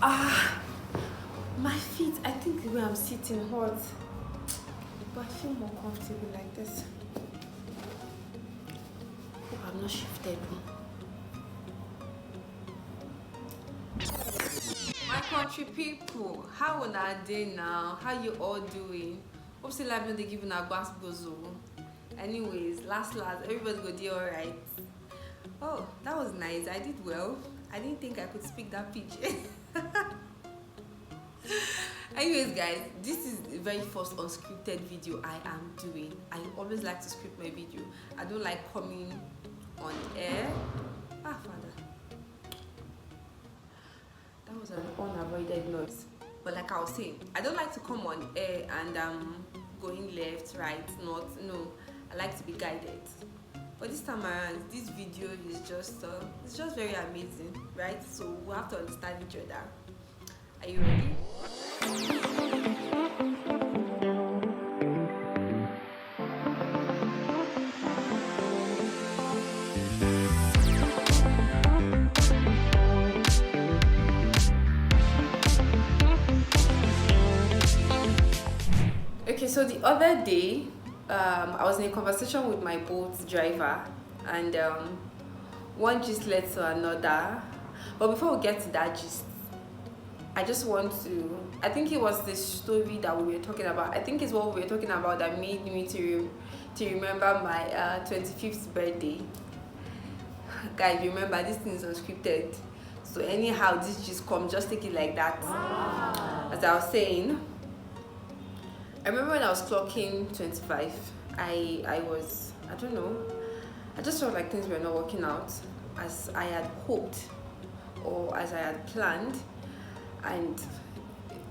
Ah, my feet. I think the way I'm sitting hot, but I feel more comfortable like this. Hope I'm not shifted. My country people, how are they now? How you all doing? Hope say life no dey give una gbas bozo. Anyways, last, everybody go do alright. Oh, that was nice. I did well. I didn't think I could speak that pitch. Anyways, guys, this is the very first unscripted video I am doing. I always like to script my video. I don't like coming on air. Ah, father. That was an unavoided noise. But like I was saying, I don't like to come on air and going left, right, north. No, I like to be guided. But this time around, this video is just it's just very amazing, right? So we have to understand each other. Are you ready? Okay, so the other day, I was in a conversation with my boat driver, and one gist led to another. But before we get to that gist, I just want to. I think it was the story that we were talking about. I think it's what we were talking about that made me to remember my 25th birthday. Guys, remember this thing is unscripted. So anyhow, this just come, just take it like that. Wow. As I was saying, I remember when I was clocking 25, I don't know, I just felt like things were not working out as I had hoped or as I had planned, and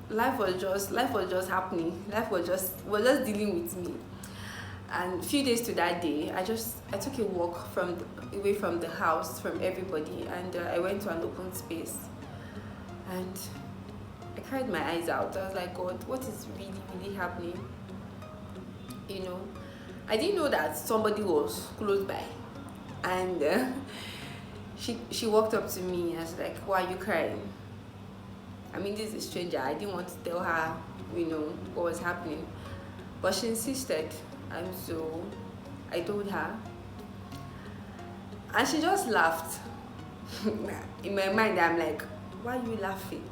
life was just happening. Life was just dealing with me. And a few days to that day, I took a walk away from the house, from everybody, and I went to an open space, and I cried my eyes out. I was like, God, what is really happening? You know, I didn't know that somebody was close by, and she walked up to me and was like, why are you crying? I mean, this is a stranger. I didn't want to tell her, what was happening, but she insisted, and so I told her, and she just laughed. In my mind, I'm like, why are you laughing?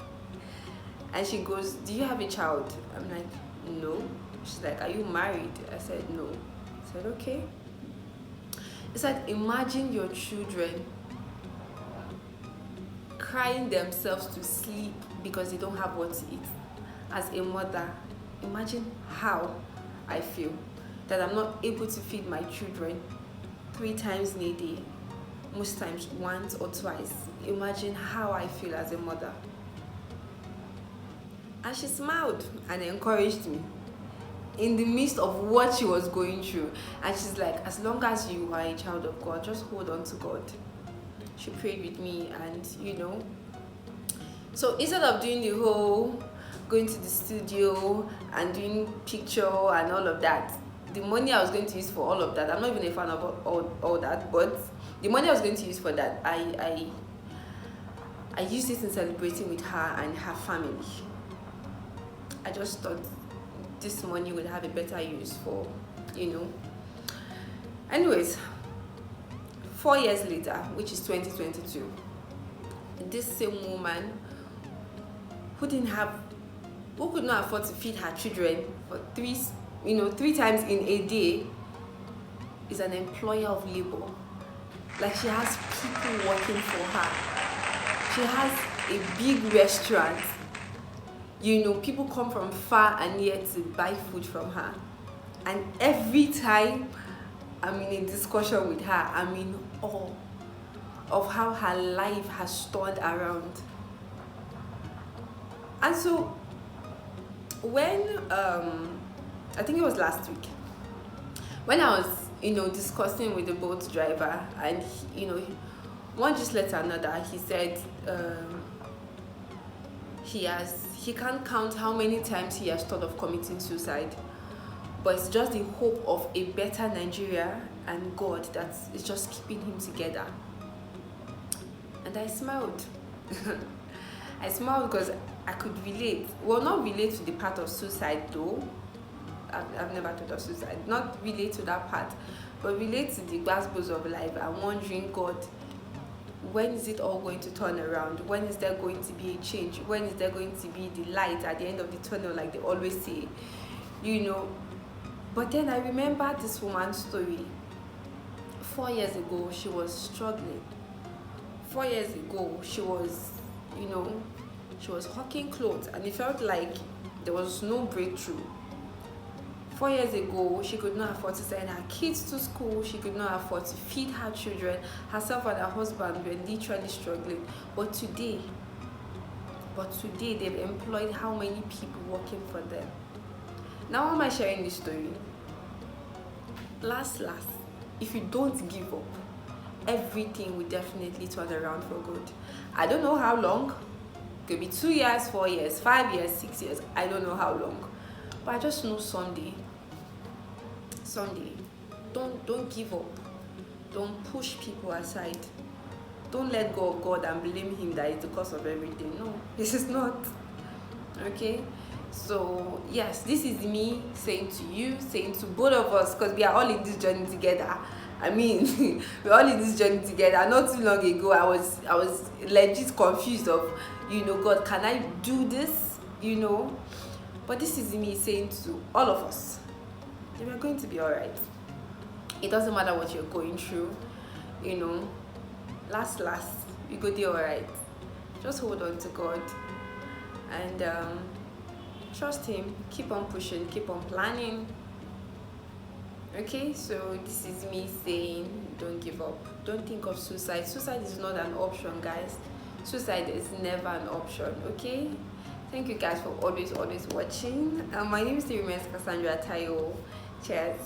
And she goes, do you have a child? I'm like, no. She's like, are you married? I said, no. I said, okay. It's like, imagine your children crying themselves to sleep because they don't have what to eat. As a mother, imagine how I feel that I'm not able to feed my children 3 times in a day, most times once or twice. Imagine how I feel as a mother. And she smiled and encouraged me in the midst of what she was going through. And she's like, as long as you are a child of God, just hold on to God. She prayed with me, and so instead of doing the whole going to the studio and doing picture and all of that, the money I was going to use for all of that, I'm not even a fan of all that, but the money I was going to use for that, I used it in celebrating with her and her family. I just thought this money would have a better use for, Anyways, 4 years later, which is 2022, this same woman who could not afford to feed her children for 3 times in a day, is an employer of labor. Like, she has people working for her. She has a big restaurant. People come from far and near to buy food from her. And every time I'm in a discussion with her, I'm in awe of how her life has turned around. And so when I think it was last week, when I was discussing with the boat driver, and one just led to another, he said he can't count how many times he has thought of committing suicide, but it's just the hope of a better Nigeria and God that is just keeping him together. And I smiled. I smiled because I could relate. Well, not relate to the part of suicide though. I've never thought of suicide. Not relate to that part, but relate to the gospels of life. I'm wondering, God, when is it all going to turn around? When is there going to be a change? When is there going to be the light at the end of the tunnel, like they always say? You know. But then I remember this woman's story. 4 years ago, she was struggling. 4 years ago, she was, she was hawking clothes, and it felt like there was no breakthrough. 4 years ago, she could not afford to send her kids to school. She could not afford to feed her children. Herself and her husband were literally struggling. But today, they've employed how many people working for them? Now, why am I sharing this story? Last, if you don't give up, everything will definitely turn around for good. I don't know how long. It could be 2 years, 4 years, 5 years, 6 years. I don't know how long. But I just know someday, don't give up. Don't push people aside. Don't let go of God and blame him that it's the cause of everything. No, this is not. Okay? So, yes, this is me saying to you, saying to both of us, because we are all in this journey together. I mean, we're all in this journey together. Not too long ago, I was legit confused of, God, can I do this? But this is me saying to all of us, that we're going to be all right. It doesn't matter what you're going through, last, you go do all right. Just hold on to God and trust him. Keep on pushing, keep on planning. Okay, so this is me saying, don't give up. Don't think of suicide. Suicide is not an option, guys. Suicide is never an option. Okay, thank you guys for always watching. My name is Cassandra Tayo. Cheers.